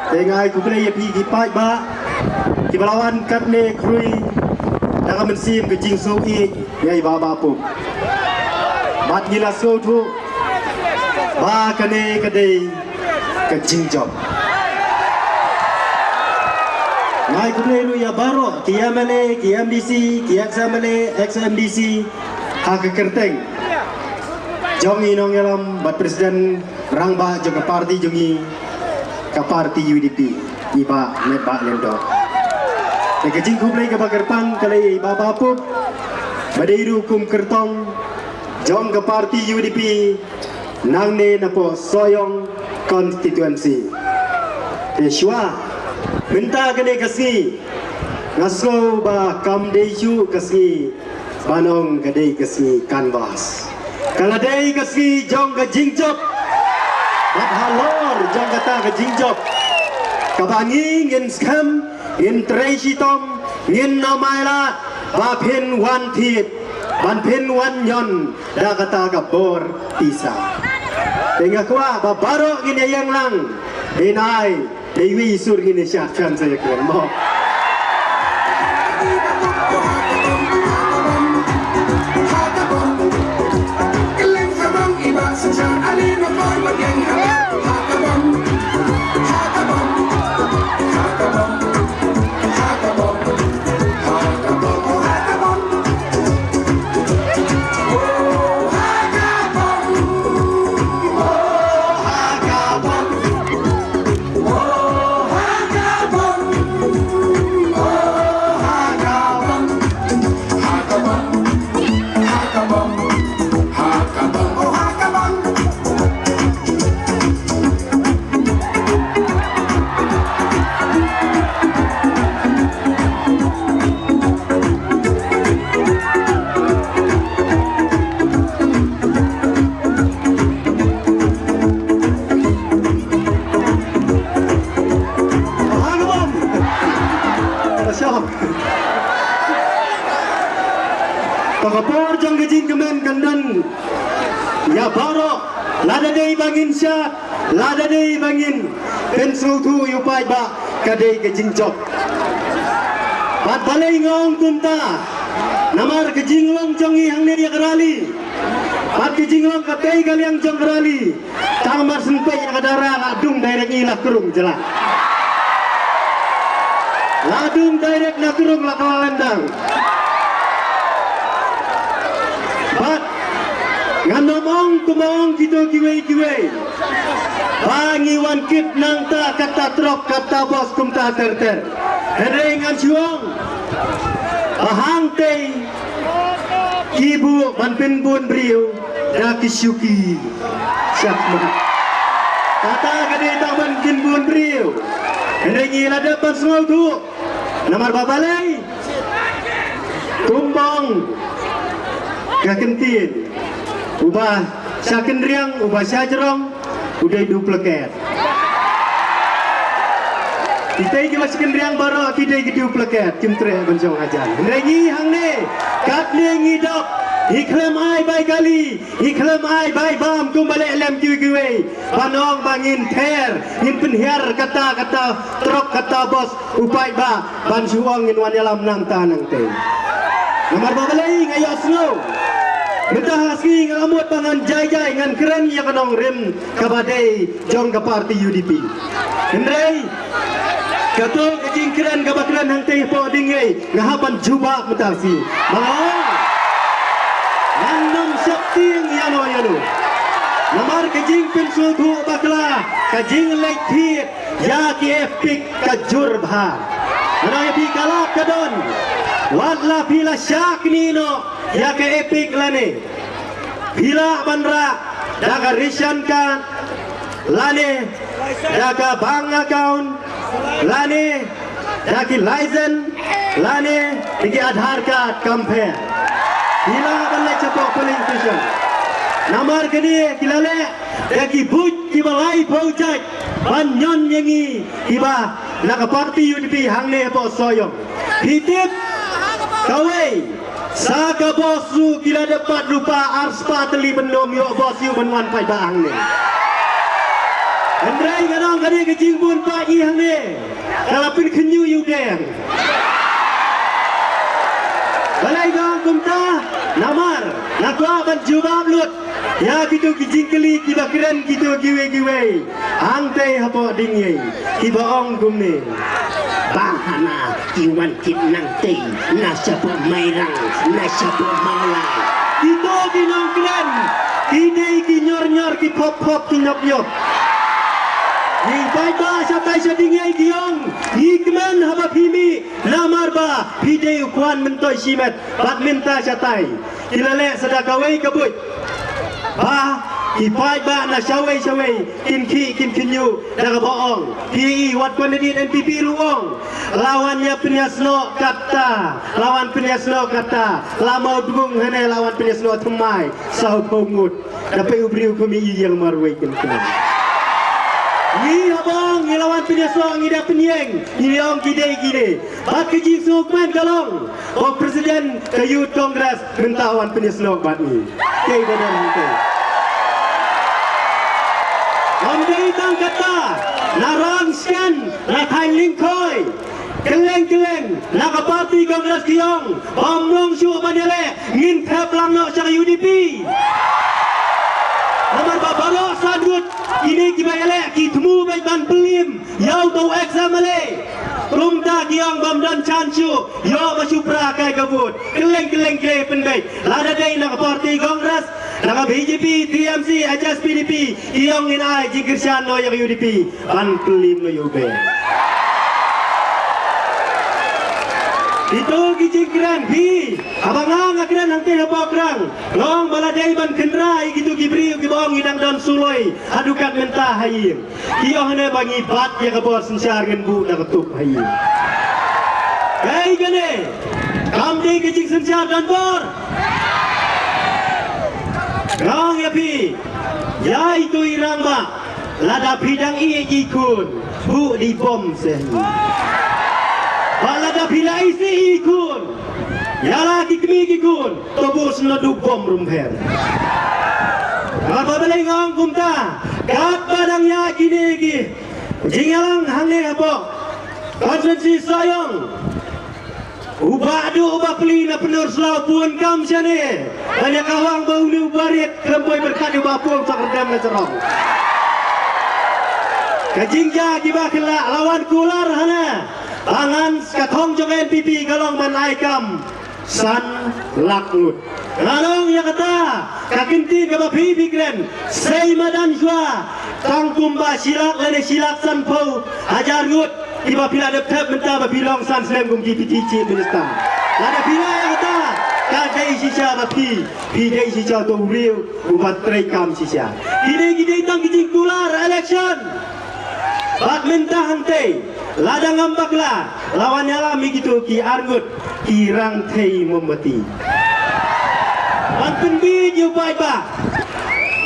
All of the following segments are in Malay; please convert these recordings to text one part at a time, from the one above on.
Dengan aku boleh pergi pai ba, kita lawan kat ne krui, dah mensim ke jing so i, yai baba pun. Mat gila so tu, ba kene kedai ke jing job. Ngai aku boleh lu ya baru, kia male, kia MDC, kia XMLA, XMDC, hak kerteng. Jongi nong yalam bat presiden rangba juga parti jongi ke parti UDP iba nebak lendo. Ke jingkup lagi ke bagerpang kali baba pup badairu kum kertong jong ke parti UDP nang ne napo soyong konstituensi. Yeshua minta kene kasih ngaso ba kam deju kasih banong kadai kasih kanvas. Kalau day kasih jong ke jingjob, bat halor jong kata ke jingjob, kabangi ngin skam, ngin tresitom, ngin namaila, bapin wan tit, banpin wan yon, dah kata kabor tisa. Tengah kuah babaro ngin yang lang, inai, dewi sur ngin syakkan saya keren mo. Pagapor jang gajin kemen kandan ya baro lada dei bangin syak lada dei bangin pensul tu yupai ba kadai gajin jok pat balai ngong kunta namar gajing long jongi hang ne ya kerali pat gajing long katai kali yang jong kerali tamar sempai ya kadara ladung direct ilah kerung jelas ladung direct na kerung la kalandang. Nganomong kumong kita kiwe bangi wan kit nang ta kata trok kata bos kum ta ter heringan juang bahang tei ibu manpin bun briu dakisyuki syakma kata kade ta manpin bun briu heringi lada pasngau tu namar babalai kumbang kakentin ubah syakin riang, ubah syajerong, udah duplikat. Kita ini masih riang baru, kita ini duplikat. Cimtre bencong ajan. Lagi hang ne, kat ne ngidap. Iklam ai bay kali, iklam ai bay bam kumbalik lem kiwi. Panong bangin ter, ngin penhiar kata trok kata bos upai ba ban suang ngin wan dalam nang tanang te. Nomor babalai ngayo snow. Mentah haski ngamut pangan jai-jai ngan keren ya kanong rem kabadai jong ke parti UDP. Hendrai kato kejing keren kabakran hang teh po dingai ngahapan jubak mentasi. Malong nandong syakti yano yano. Namar kejing pensul tu bakla kejing lektit ya ki epik kajur bha. Ana ya kalap kadon. Wadla pila syak nino ya ke epic lane pila bandra daga rishan kan lane daga bank account lane dagi license lane digi Aadhaar card compare pila bandra cepo polling station namar kini kilale dagi buj ki balai project banyon yangi iba naga parti UDP hangne po soyong hitip kawai saka bosu kila dapat lupa arspa teli benom yo bosu benwan pai bahang ni Andai kadang kadang kecing pun pagi hang ni. Kalau pun kenyu you deng. Balai gang kumta namar nakwa ban jubab lut. Ya gitu kecing keli kiba keren gitu giwe. Hang teh hapo dingi. Kiba ong kumni. Bahana iwan kit nang tei nasa pemairang nasa pemalai. Kita kinong keren. Kini kinyor ki pop kinyop. Ni baiklah sampai sedingai giong. Hikman haba pimi lamar ba pide ukuan mentoi simet bat minta catai. Kilale sedakawai kabut. Ba ipai ba na syawai kin kinyu daga boong. PE wat kondidit NPP luong. Lawannya penyasno kata. Lama dubung hane lawan penyasno temai. Sahu pengut. Dapat ubri ukumi yang marwai kenal. Ni abang lawan penyasok ngida penyeng ni ong gide bat keji sokman kalong oh presiden ke youth congress mentawan penyasok bat ni kei badan hangke om dei tang kata narang sian rathai lingkoi keleng naga parti kongres kiong omrong syu bandele ngin khap lang no sa UDP Nomor babaro sadut ini kibayale ki temu baik ban pelim yau tau eksamale rumta kiang bamdan chanchu yo masupra kai kabut keleng penbai lada dai na parti kongres na BJP TMC ajas PDP iong inai jingkirsan no yang UDP ban pelim no yobe itu kijingkiran bi abangang akran hangte hapakrang long baladai ban kendrai gitu gibri gibong idang dan suloi adukat mentah hayim kiyo hane bangi bat ya kabor sensar ngen bu na ketup hayim kai gane kamde kijing sensar dan bor long ya pi ya itu irang ba lada bidang iye jikun bu di bom sehi Balada bila isi ikun, yala kikmi kikun, tobus nadu bom rumher. Apa belengong kumta, kat badangnya gini, jingalang hange apa, konsensi sayang. Ubah peli na penur selau pun kam siane, banyak kawang bau ni ubarit, kerempoi berkat ubah pun sakerdam na cerong. Kajingja kibah kelak lawan kular hana. Tangan katong jong NPP kalong manaikam san lakut. Kalong ya kata kakinti kabapi bigren sei madan jua tangkumba silak lene silak san pau ajar gut iba pila dep menta babilong san slem gum GPTC minister. Lada pila ya kata kadai sisa bapi pidai sisa to real ubat trekam sisa. Gide tang kijing kular election. Bat minta hante lada ngambaklah lawan nyala gitu ki argut ki rang thei mombati anten bi ju bai ba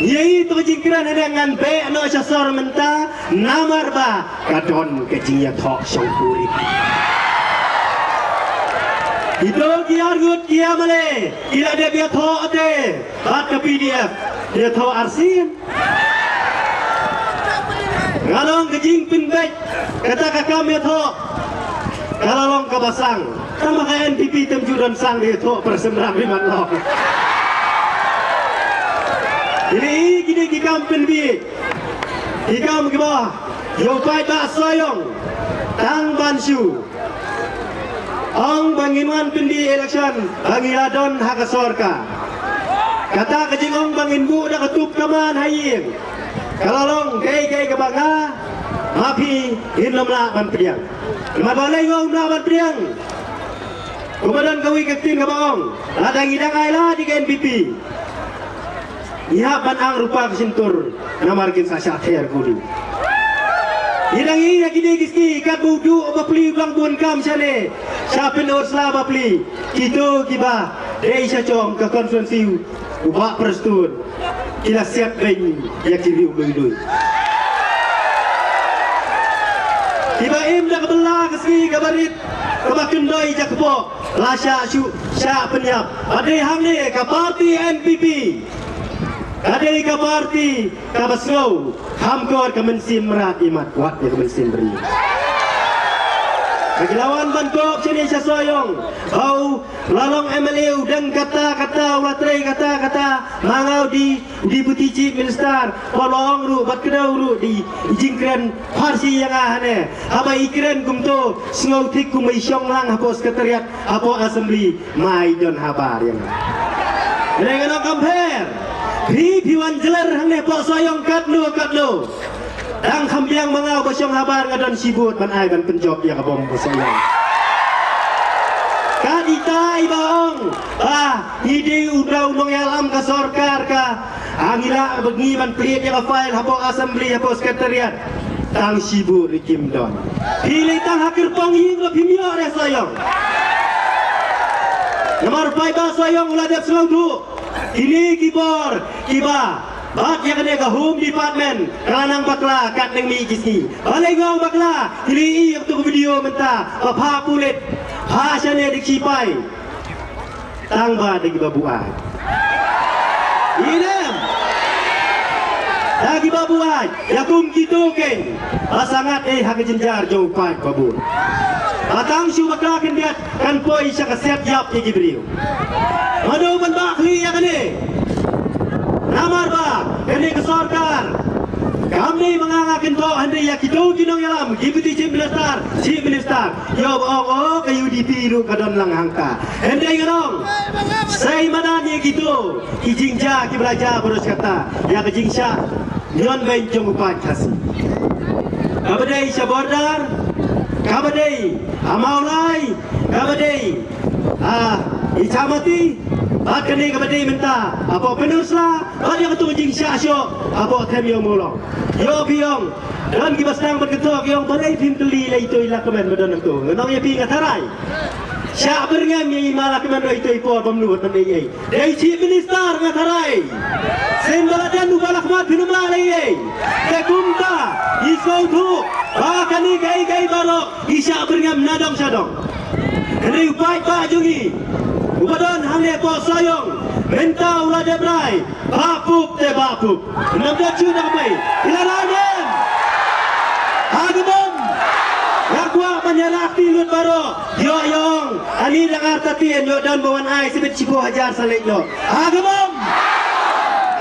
yei to jingkran dengan be no sasor menta namar ba kadon kecing ya thok songpuri itu ki argut ki amale ila de bi thok ate bat ke PDF dia thok arsin Galong kejing pinbek kata kakam ya thok kalalong kabasang sama kaya NPP temjudan sang dia thok persembrang liman long ini gini kikam pinbek kikam kibah yopai tak soyong tang bansu ong banginuan pindi election bangiladon hakasorka kata kejing ong banginbu dah ketup kaman hayim Kalalong kay kabanga mapi hinom la man priang mabalay ngong na man priang kumadan kawi kaktin kabang ladang idang ayla di NPP ihapan ang rupa kesintur namarkin sa syakher kudu idang iya kini kiski kat budu bapli blang bun kam sane syapin orsla bapli kito kiba dei syacong ke konferensi ubah perstun kila siap beng ya kiri ului tiba im dah kebelah keski kabarit kemakin doi jakpo lasya sya penyap adai hang ni ke parti NPP Kadai ka parti ka basgo hamkor ka mensim merat imat kuat ya ka mensim beri. Kegilawan Bangkok sini saya soyong bau lalong MLA dan kata-kata watrai kata-kata mangau di deputy chief minister polong ru bat kedau ru di jingkren parsi yang ahane haba ikren kumto sngau tik kumai syong lang hapo sekretariat hapo assembly mai don habar yang dengan compare piwan jelar hang ne po soyong katlo Dang kambiang mangau basyong habar ngadon sibut ban ai ban penjob ya kabom basayang. Kadita ibaong ide udraw nong yalam ka sorkar ka angila bengi ban pliet ya ka file hapo assembly hapo sekretariat tang sibut rikim don. Pilih tang hakir pong ying lo pimio re sayang. Nomor 5 ba sayang uladap selalu. Ini kibor kiba Bat yang kena ke Home Department Kelanang bakla kat neng mi kisni Balai ngau bakla Hili yang tu video mentah Apa pulit Hasyane dik sipai Tang ba dik babuat Inem Lagi babuat Yakum gitu keng Pasangat hak jenjar jauh pai babur Batang syu bakla kendiat Kan poi syak siap jap ye gibriu Madu ban bakli yang kena Namar ba, ini kesorkar. Kami mengangakin to hendai ya kita kinong yalam, deputy chief minister. Yo ke UDP ru kadon lang hangka. Hendai ngadong. Saya mana ni gitu. Kijingja ki belajar berus kata. Ya kijingsa nyon bencong upat kasih. Kabadai sabordar, kabadai amaulai, kabadai icamati. Bat kini kepada minta apa penuslah bat yang tu jing syasyo apa kem yang mulong yo piong dan kibas nang berketok yang badai tim teli la itu ila kemen badan tu nang ya pi ngatarai syak berngam yang malah kemen itu ipor pemnuut mandai dai chief minister ngatarai sen baladan nu balak mat pinumla lai ke kumta isau tu bakani gai barok isyak berngam nadong sadong ini upai pak jungi Ubadan hangnya po sayong Menta ulah debrai Bapuk te bapuk 16 Jun damai Ilaradem Hagebom Yakwa menyalakti lut baro Yoyong Ani langar tatien Yodan bawan ai Sebet cipu hajar salik lo Hagebom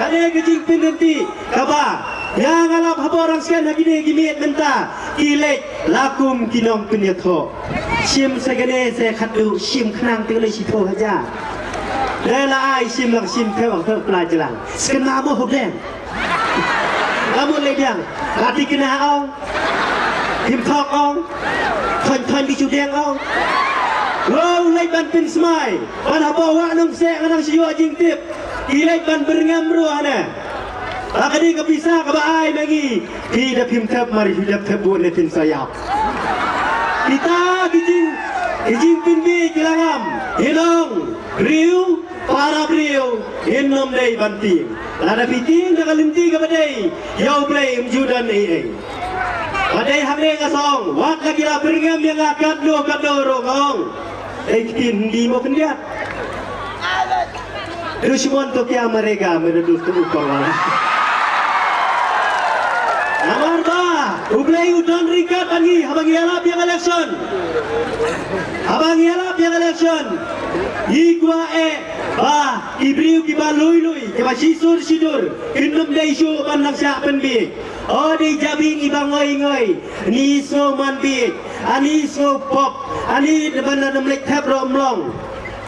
Kane kejing pinenti Kaba Yang alap hapa orang sekian Hagini gimiet menta Kilek Lakum kinong penyekho Sim segene saya khadu sim kenang tinggal sipo aja. Lela ai sim lang sim ke waktu pelajaran. Sekena mo hubeng. Kamu ledang, hati kena ong. Him talk ong. Kon di judeng ong. Wow, lek ban pin smai. Ban apa wa nong se nang siyo jing tip. Ilek ban berngam ruana. Akadi kepisa kebaai bagi. Tidak him tap mari hidup tebun letin sayap. Kita kijing pinbi kilangam hilong riu para beliau hinom dei banting lada piting da kalinti ka badai yau play umjudan ai badai hamle ka song wat lagi la berngam yang akad do rongong kin di mo pendiat Rushmon to kya mereka menedus tu ukawala Namar ba, ublay udan ringkat bangi, habang ialap yang election. Habang ialap yang election. Igwa ibriu kiba luy, kiba sidur, kinum day isu panang siya penbik. O di jabing ibang ngoy, ni so manbik, ani so pop, ani depan namlek tap romlong.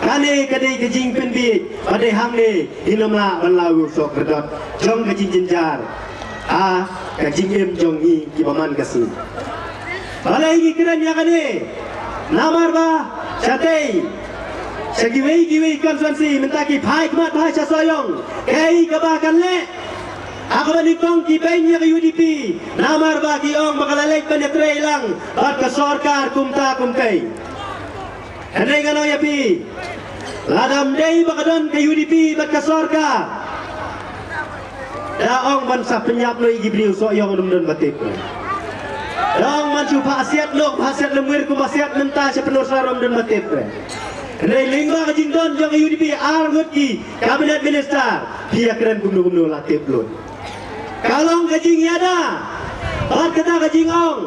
Kane kadai kejing penbik, padai hangne, hinamla banlawu sok redot, jong kejing jenjar. Kajing em jong i kibaman kasih. Balai gikiran ya kane. Namar ba chatei. Segiwei konsuansi mentaki pai kemat pai sasoyong. Kei kebakan le. Aku menikong kipenya ke UDP. Namar ba kiong bakalalek penetre ilang. Bat ke sorkar kumta kumkai. Henry ngano ya pi. Ladam dei bakadon ke UDP bat ke sorkar. Daong man sa penyap lo igibriu so yang dum batip. Daong man su phasiat lo phasiat lemir ku phasiat menta sa penur sarom dum batip. Ray lingba kajing don jong UDP argut ki kabinet minister dia keren gumno latih belum. Kalong kajing ada, bat kata kajing ong.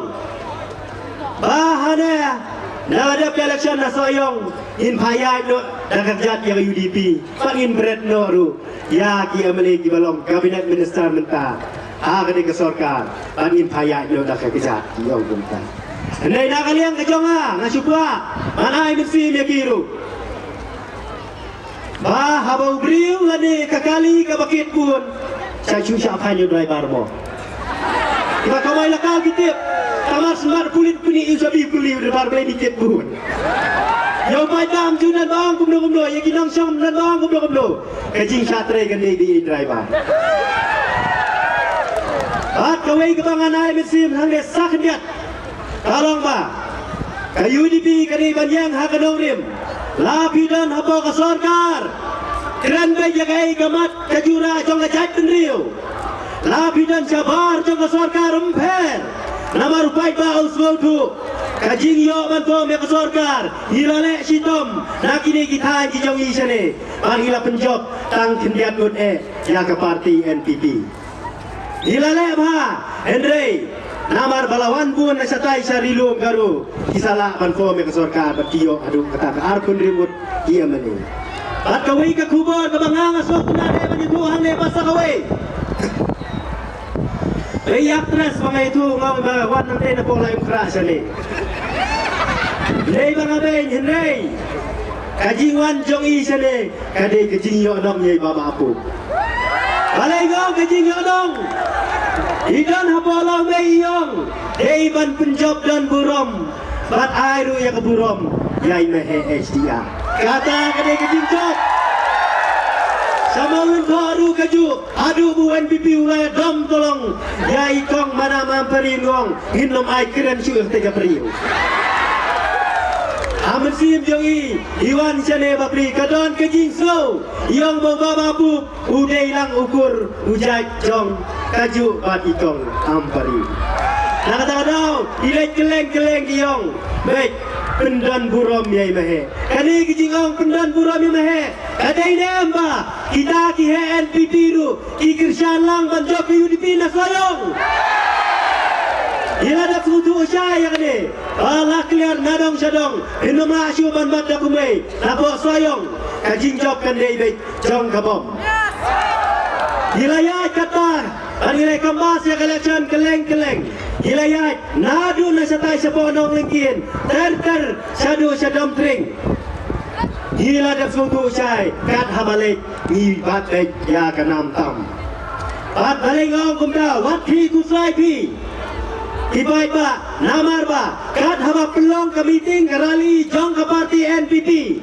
Bahana nada election na soyong in payah no dagat yang UDP pangin berat no ru ya ki amale ki balong kabinet minister menta agade ke sarkar pangin payah no dagat kejat yang menta. Andai nak kalian kejonga ngasupwa mana mesti dia kiru. Bah habau briu lani kakali ke bakit pun saya susah hanya driver mo. Kita kamai lakal kitip kamar semar kulit puni usabi kuli driver beli dikit pun. Yo padam junan bang kumdo ya kinong syam nan bang kumdo kajing satre gani di driver. At kawai kebangan ai mesim hangde sakdiat. Kalong ba kayu UDP kani banyang hakanong rim. Lapidan habo ke sarkar keren baik jagai gamat kajura jong kajat penriu lapidan jabar jong ke sarkar emper nama rupai ba uswotu kajing yo bantuan ke sarkar hilale sitom nakini kita jong isane panggila penjob tang kendiat nun ya ke parti NPP hilale ba Andre namar balawan buan nasatai sarilu garu kisala bantuan ke sarkar bertio aduh kata ke arpun ribut ia meni at kawai ka kubor kabanganga sok na de manituhan le basa kawai reyak tres mga itu ngaw ba wan nang na pola yung krasa le le mga ben henrey kajingwan jong isa le kade kajing yo dong yai baba apu balay ngaw kajing yo dong idan hapolo may yong deiban penjob dan burom bat airu ya keburom yai mehe HDR kata kade kajing job sama baru kaju adu bu NPP ulaya dom tolong yai kong mana mamperi ngong hinom ai keren syuh tega periu amen sim jongi iwan sene babri kadon kajing so yang bawa babu udai lang ukur ujai jong kaju bat ikong amperi nak kata kadau ilai keleng diong baik pendan burom yai mehe kani kijingong pendan burom yai mehe kadai namba kita ki NPP ru ki kirshan lang banjok UDP na soyong ila dak sutu usai yang ni ala clear nadong sadong inoma asyu ban bat dakumai nabo soyong kajing job kan dei bet jong kabom hilayat kata anilai kambas ya election keleng hilayat nadu na satai seponong lingkin ter sadu sadom tring hila dak sutu usai kat habalik ni bat bet ya kanam tam bat balengong kumda wat hi kusai pi Ibai ba, namar ba, kat haba pelong ke meeting ke rally jong ke parti NPP.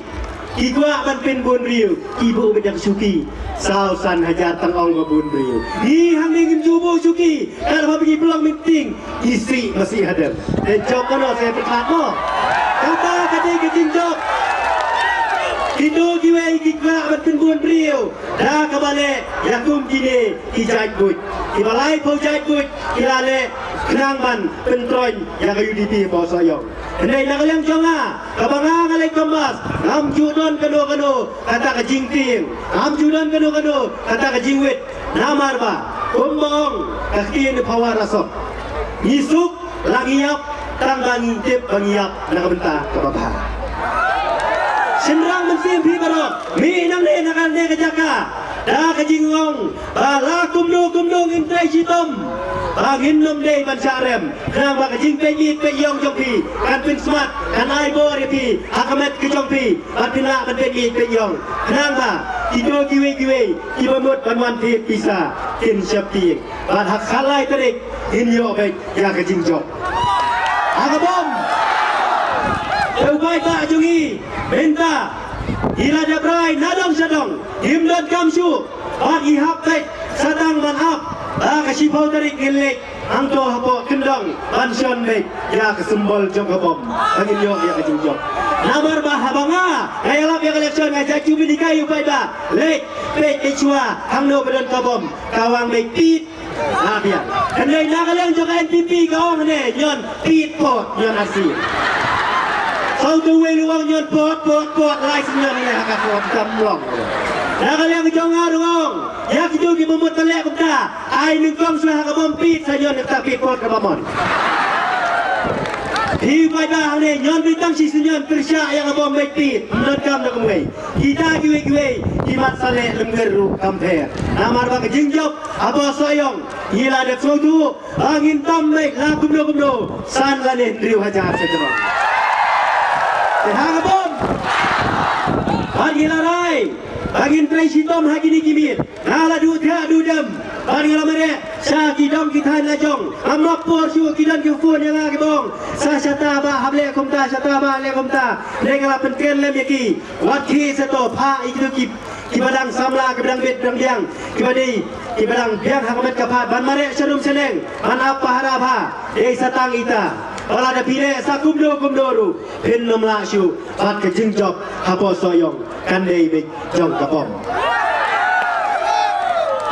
Igwa ban pin bun riu, ibu bedang suki, sausan hajar tangong ke bun riu. Di hang dingin jubu suki, kat haba pergi pelong meeting, istri masih hadir. Dan jok kono saya berkat mo. Kata kata kejing jok. Kido giwe igwa ban pin bun riu. Dah kebalik, yakum kini ijat but. Ibalai pau jat but, ilale kenang ban pentroin yang UDP bawa soyong. Hendai nak kalian jonga, kabangang alai kambas, am judon kano kata ke jingting, am judon kano kata ke jingwit, namar ba, kumbong kakin pawar rasok, nisuk langiap, tang bangintip bangiap, nak bentah ke babah. Senrang mensim pi barok, mi nang ne nakal ne kejaka. Dah kejingong, bala kumdo intrai sitom, bangin nom day bansarem, kenang bak kejing pejit pejong jongpi, kan pin smart, kan aibo repi, hakamet kejongpi, batila pejit pejong, kenang ba, tido giwe, ibamut banwan ti pisa, tin syapti, bat hak kalai terik, inyo bek ya kejing jok, hakabom, eubai ba jungi, benta. Ila dabrai nadong sadong himdan kamsu bagi hapet sadang manap kasi pau tarik gilek angto hapo kendong bansion bek ya kesembol jong kabom angin yo ya kajing jong namar bah habanga kaya lap ya election ngajak cubi di kayu pada lek pek echua hangno badan kabom kawang bek pit habia kendai nak kalian jong NPP kawang ne nyon pit pot nyon asli kau tu luang nyon pot lai senyon le hak pot tamlong dah kalian jong arong ya kitu ki memut telek kumta ai ning kong sudah ka bom pit senyon tak pit pot ka bamon hi pai ba ne nyon bi tang si senyon persya yang bom pit not kam nak mei kita kiwe ki mat sale lemgeru kamper namar ba jing job abo soyong ila de sotu angin tam mai la kumdo san la ne riu hajar setro hang bom bagila rai bagin trai sitom hagini kimit nala du thia du dem bagila mare sa ki dom ki than la jong amok por su ki dan ki fon yang ag bong sa sata ba hable kumta sata ba le kumta negala pentren le meki wathi seto pha ikdu ki badang samla ke badang bet badang liang ki badang biang hakamet kapat ban mare serum seneng ban apa harapha ei satang ita Ola ada pire sa kumdo ru pin nom la shu pat ke jing job hapo soyong kan dei big jong kapom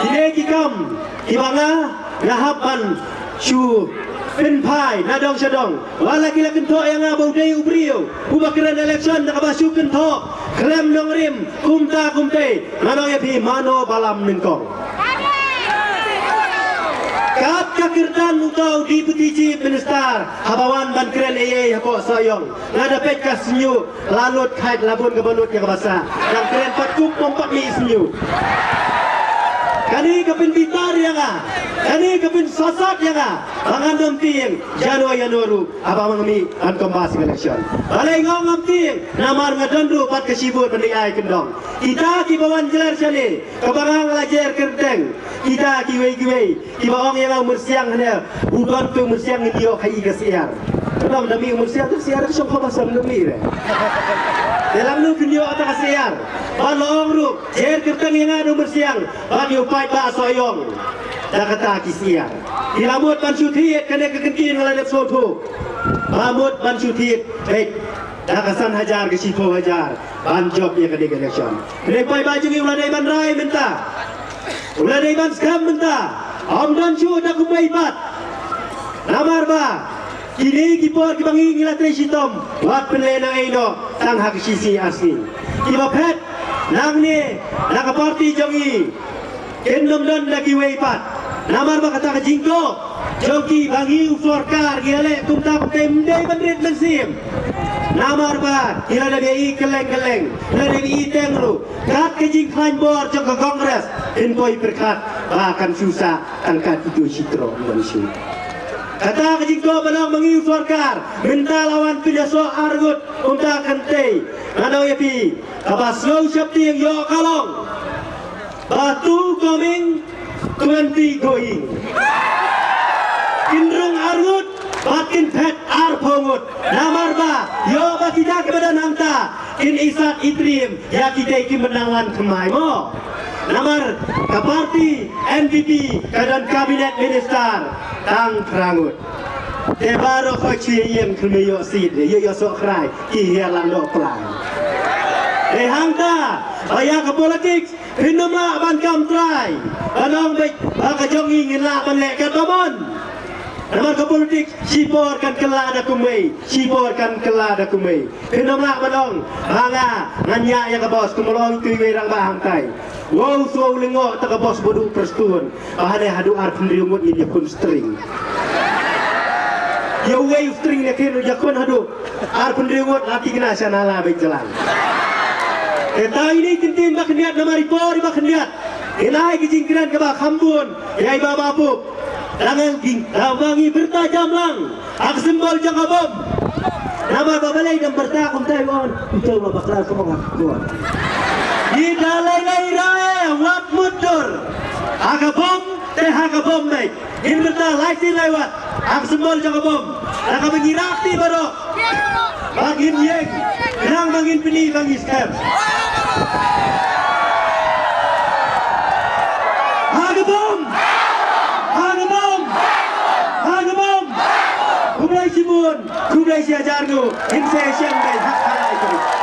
ide ki kam ki banga rahapan shu pin pai na dong sedong wala kila kento yang abau dei ubrio ubakran election na kabasu kento klem dong rim kumte manong ya pi mano balam ningkong Kat kakirtan utau di petiji minister habawan ban keren hapo soyong ngada pet kasnyu lalut kait labun kebalut yang basa yang keren patkup pompat mi isnyu kani kapin bitar yang kani kapin sasat yang angan dom tieng Januari abang mi an kombas election balai ngom tieng namar ngadandru pat kesibut pendiai kendong kita ki bawan jelar sale kebangang lajer kerteng kita kiwe ki baong yang mersiang hanya bukan tu mersiang ndio kai kasiar kenapa demi mersiang tu siar tu sokho basam demi re dalam lu ndio ata kasiar balong ru jer kerteng yang adu mersiang bagi upai ba soyong dah kata kisiar dilamut ban sutit kena kekentin ngalanet soto lamut ban sutit baik dah kesan hajar ke sipo hajar ban job yang kena election kena pai baju ni ulah dai ban rai minta ulah dai ban skam minta om dan su dak kumai pat namar ba kini kipor ki bangi ngila tresitom wat penlena ino tang hak sisi asli ki bapet nang ni nak parti jongi kendom dan lagi weipat namar ba kata jingko joki bangi usorkar gile kumta temde bandrit mensim namar ba ila da bi keleng la da bi tengru kat ke jing khan bor jong ke kongres in boy berkat akan susah angkat itu sitro manusia kata ke jingko banang bangi usorkar minta lawan pindaso argut kumta kante nano yapi abas low syapti yang yo kalong batu coming 20 going Kindrung argut bakin pet ar pongut namar ba yo ba kita kepada nangta in isat itrim ya kita ki menangan kemai mo namar ke parti NPP kadan kabinet minister tang prangut te baro ko chiem kmeyo sid yo sok krai ki hialang do plan hangta ayah ke politik hinumlah ban kam try anong baik baka jongi ngila ban lek kat babon namar ke politik sipor kan kela ada kumei hinumlah banong hanga nganya ya ke bos kumolong tu wirang ba hangtai wow so lengo ta ke bos bodu perstun bahane hadu ar pendriungut ni kun string ya way string ne kenu jakon hadu ar pendriungut lati kena sanala baik jalan Eta ini kintin bak niat namari por bak niat. Inai kijingkiran ke bak hambun. Yai baba apu. Langang ging lawangi bertajam lang. Ak simbol jang abom. Nama babalai dan bertakum Taiwan. Itu bak kelas semua kuat. Di dalai rae wat mudur. Agabom teh agabom baik. In berta laisin lewat. Ak simbol jang abom. Laka mengirakti baru. Bagin yeng. Nang bangin peni bangin skep. Kumlai Sibun, kumlai siajarnu, insya Allah hak halal itu.